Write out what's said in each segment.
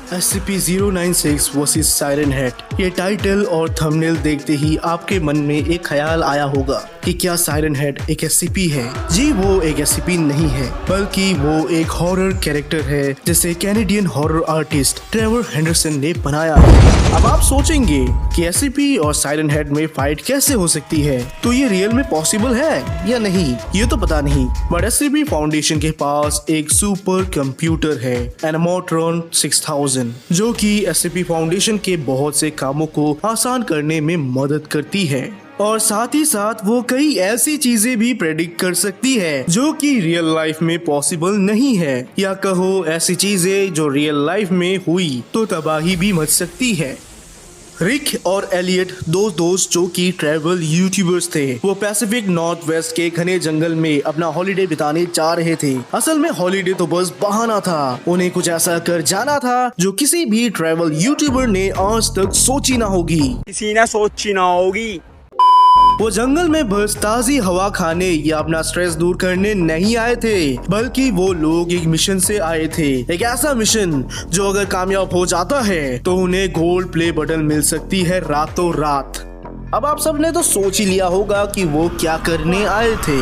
SCP-096 versus siren head. ये title और thumbnail देखते ही आपके मन में एक ख्याल आया होगा कि क्या साइरन हेड एक SCP है। जी, वो एक SCP नहीं है, बल्कि वो एक हॉरर कैरेक्टर है जिसे Canadian horror artist Trevor Henderson ने बनाया है। अब आप सोचेंगे कि SCP और साइरन हेड में फाइट कैसे हो सकती है, तो ये रियल में पॉसिबल है या नहीं ये तो पता नहीं, बट SCP फाउंडेशन के पास एक सुपर कंप्यूटर है एनामोट्रॉन 6000 जो कि SCP फाउंडेशन के बहुत से कामों को आसान करने में मदद करती है और साथ ही साथ वो कई ऐसी चीजें भी प्रेडिक्ट कर सकती है जो कि रियल लाइफ में पॉसिबल नहीं है, या कहो ऐसी चीजें जो रियल लाइफ में हुई तो तबाही भी मच सकती है। रिक और एलियट दो दोस्त जो कि ट्रैवल यूट्यूबर्स थे, वो पैसिफिक नॉर्थ वेस्ट के घने जंगल में अपना हॉलिडे बिताने जा रहे थे। असल में हॉलिडे तो बस बहाना था, उन्हें कुछ ऐसा कर जाना था जो किसी भी ट्रैवल यूट्यूबर ने आज तक सोची ना होगी। किसी ने सोची ना होगी। वो जंगल में बस ताजी हवा खाने या अपना स्ट्रेस दूर करने नहीं आए थे, बल्कि वो लोग एक मिशन से आए थे। एक ऐसा मिशन जो अगर कामयाब हो जाता है तो उन्हें गोल्ड प्ले बटन मिल सकती है रातों रात। अब आप सबने तो सोच ही लिया होगा कि वो क्या करने आए थे।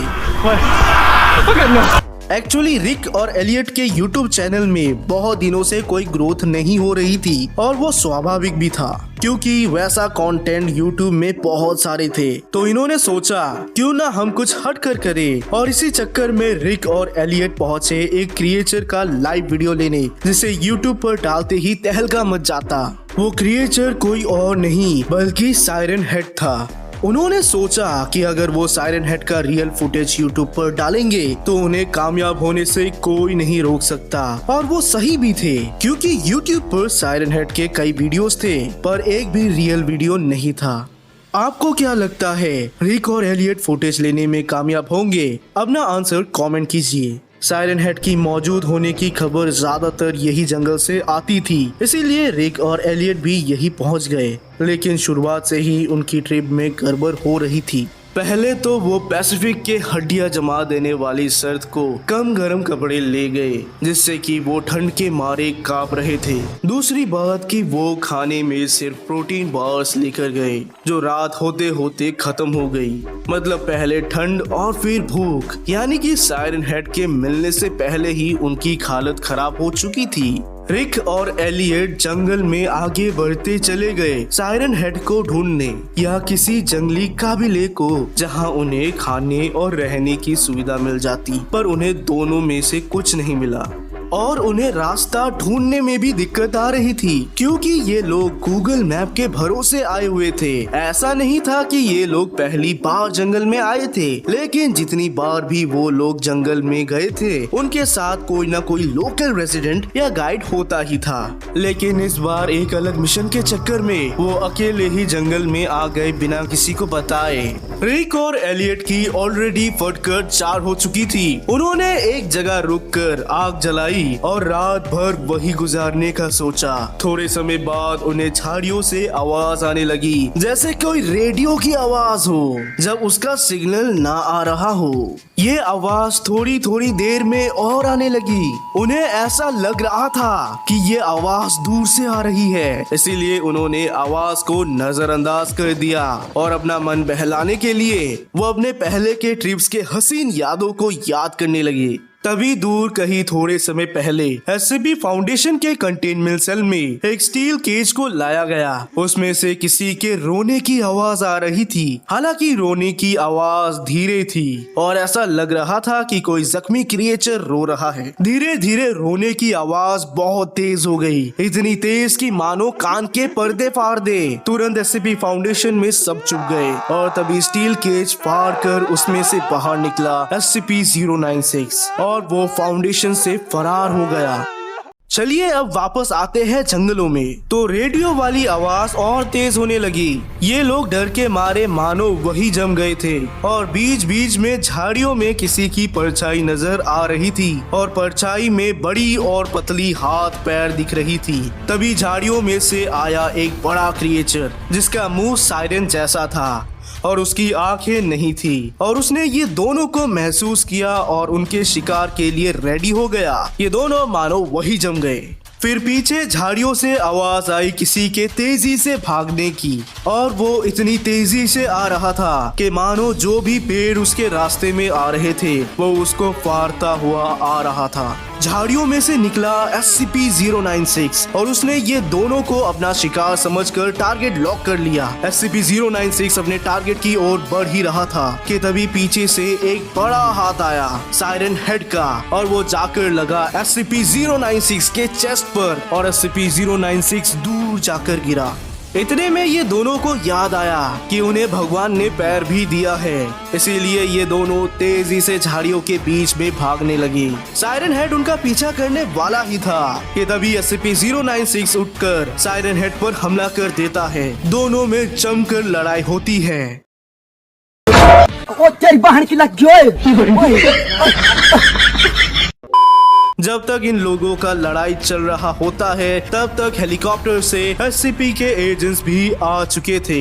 एक्चुअली रिक और एलियट के यूट्यूब चैनल में बहुत दिनों से कोई ग्रोथ नहीं हो रही थी और वो स्वाभाविक भी था क्योंकि वैसा कंटेंट यूट्यूब में बहुत सारे थे। तो इन्होंने सोचा क्यों ना हम कुछ हट कर करें, और इसी चक्कर में रिक और एलियट पहुंचे एक क्रिएचर का लाइव वीडियो लेने जिसे यूट्यूब पर डालते ही तहलका मच जाता। वो क्रिएचर कोई और नहीं बल्कि साइरन हेड था। उन्होंने सोचा कि अगर वो साइरन हेड का रियल फुटेज यूट्यूब पर डालेंगे तो उन्हें कामयाब होने से कोई नहीं रोक सकता, और वो सही भी थे क्योंकि यूट्यूब पर साइरन हेड के कई वीडियोस थे पर एक भी रियल वीडियो नहीं था। आपको क्या लगता है, रिक और एलियट फुटेज लेने में कामयाब होंगे? अपना आंसर कमेंट कीजिए। साइरन हेड की मौजूद होने की खबर ज्यादातर यही जंगल से आती थी, इसीलिए रिक और एलियट भी यही पहुंच गए। लेकिन शुरुआत से ही उनकी ट्रिप में गड़बड़ हो रही थी। पहले तो वो पैसिफिक के हड्डियां जमा देने वाली सर्द को कम गर्म कपड़े ले गए जिससे कि वो ठंड के मारे कांप रहे थे। दूसरी बात कि वो खाने में सिर्फ प्रोटीन बार्स लेकर गए जो रात होते होते खत्म हो गई। मतलब पहले ठंड और फिर भूख, यानी कि साइरन हेड के मिलने से पहले ही उनकी हालत खराब हो चुकी थी। रिक और एलियट जंगल में आगे बढ़ते चले गए साइरन हेड को ढूंढने या किसी जंगली काबिले को जहां उन्हें खाने और रहने की सुविधा मिल जाती, पर उन्हें दोनों में से कुछ नहीं मिला और उन्हें रास्ता ढूंढने में भी दिक्कत आ रही थी क्योंकि ये लोग गूगल मैप के भरोसे आए हुए थे। ऐसा नहीं था कि ये लोग पहली बार जंगल में आए थे, लेकिन जितनी बार भी वो लोग जंगल में गए थे उनके साथ कोई ना कोई लोकल रेजिडेंट या गाइड होता ही था। लेकिन इस बार एक अलग मिशन के चक्कर में वो अकेले ही जंगल में आ गए बिना किसी को बताए। रिक और एलियट की ऑलरेडी फटकर 4 हो चुकी थी। उन्होंने एक जगह रुककर आग जलाई और रात भर वही गुजारने का सोचा। थोड़े समय बाद उन्हें झाड़ियों से आवाज आने लगी, जैसे कोई रेडियो की आवाज हो जब उसका सिग्नल ना आ रहा हो। ये आवाज थोड़ी थोड़ी देर में और आने लगी। उन्हें ऐसा लग रहा था कि ये आवाज दूर से आ रही है, इसीलिए उन्होंने आवाज को नजरअंदाज कर दिया और अपना मन बहलाने के लिए वो अपने पहले के ट्रिप्स के हसीन यादों को याद करने लगे। तभी दूर कहीं थोड़े समय पहले SCP फाउंडेशन के कंटेनमेंट सेल में एक स्टील केज को लाया गया। उसमें से किसी के रोने की आवाज आ रही थी। हालांकि रोने की आवाज धीरे थी और ऐसा लग रहा था कि कोई जख्मी क्रिएचर रो रहा है। धीरे धीरे रोने की आवाज बहुत तेज हो गई, इतनी तेज कि मानो कान के पर्दे फाड़ दे। तुरंत SCP फाउंडेशन में सब चुप गए और तभी स्टील केज फाड़ कर उसमें से बाहर निकला SCP-096 और वो फाउंडेशन से फरार हो गया। चलिए अब वापस आते हैं जंगलों में। तो रेडियो वाली आवाज और तेज होने लगी। ये लोग डर के मारे मानो वही जम गए थे और बीच बीच में झाड़ियों में किसी की परछाई नजर आ रही थी और परछाई में बड़ी और पतली हाथ पैर दिख रही थी। तभी झाड़ियों में से आया एक बड़ा क्रिएचर जिसका मुंह साइरन जैसा था और उसकी आंखें नहीं थी, और उसने ये दोनों को महसूस किया और उनके शिकार के लिए रेडी हो गया। ये दोनों मानो वही जम गए। फिर पीछे झाड़ियों से आवाज आई किसी के तेजी से भागने की, और वो इतनी तेजी से आ रहा था कि मानो जो भी पेड़ उसके रास्ते में आ रहे थे वो उसको फाड़ता हुआ आ रहा था। झाड़ियों में से निकला SCP-096 और उसने ये दोनों को अपना शिकार समझकर टारगेट लॉक कर लिया। SCP-096 अपने टारगेट की ओर बढ़ ही रहा था कि तभी पीछे से एक बड़ा हाथ आया साइरन हेड का, और वो जाकर लगा SCP-096 के चेस्ट पर, और SCP-096 दूर जाकर गिरा। इतने में ये दोनों को याद आया कि उन्हें भगवान ने पैर भी दिया है, इसीलिए ये दोनों तेजी से झाड़ियों के बीच में भागने लगे। साइरन हेड उनका पीछा करने वाला ही था कि तभी SCP-096 उठकर साइरन हेड पर हमला कर देता है। दोनों में जमकर लड़ाई होती है। ओ तेरी बहन की लग जब तक इन लोगों का लड़ाई चल रहा होता है तब तक हेलीकॉप्टर से SCP के एजेंट्स भी आ चुके थे।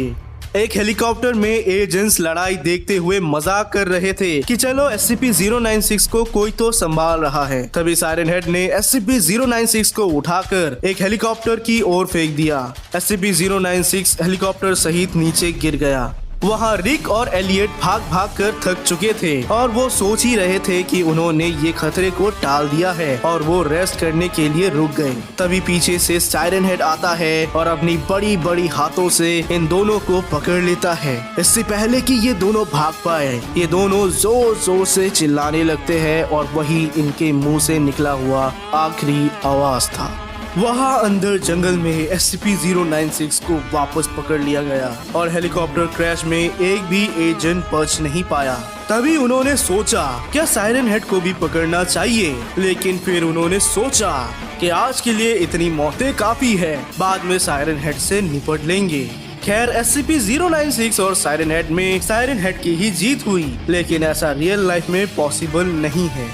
एक हेलीकॉप्टर में एजेंट्स लड़ाई देखते हुए मजाक कर रहे थे कि चलो SCP-096 को कोई तो संभाल रहा है। तभी साइरन हेड ने SCP-096 को उठाकर एक हेलीकॉप्टर की ओर फेंक दिया। SCP-096 हेलीकॉप्टर सहित नीचे गिर गया। वहाँ रिक और एलियट भाग भाग कर थक चुके थे और वो सोच ही रहे थे कि उन्होंने ये खतरे को टाल दिया है, और वो रेस्ट करने के लिए रुक गए। तभी पीछे से साइरन हेड आता है और अपनी बड़ी बड़ी हाथों से इन दोनों को पकड़ लेता है। इससे पहले कि ये दोनों भाग पाए, ये दोनों जोर जोर से चिल्लाने लगते हैं, और वही इनके मुंह से निकला हुआ आखिरी आवाज था। वहाँ अंदर जंगल में SCP-096 को वापस पकड़ लिया गया और हेलीकॉप्टर क्रैश में एक भी एजेंट बच नहीं पाया। तभी उन्होंने सोचा क्या साइरन हेड को भी पकड़ना चाहिए, लेकिन फिर उन्होंने सोचा कि आज के लिए इतनी मौतें काफी है, बाद में साइरन हेड से निपट लेंगे। खैर SCP-096 और साइरन हेड में साइरन हेड की ही जीत हुई, लेकिन ऐसा रियल लाइफ में पॉसिबल नहीं है,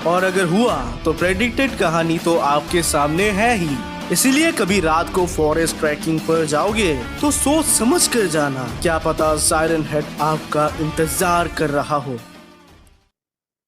और अगर हुआ तो प्रेडिक्टेड कहानी तो आपके सामने है ही। इसीलिए कभी रात को फॉरेस्ट ट्रैकिंग पर जाओगे तो सोच समझ कर जाना, क्या पता साइरन हेड आपका इंतजार कर रहा हो।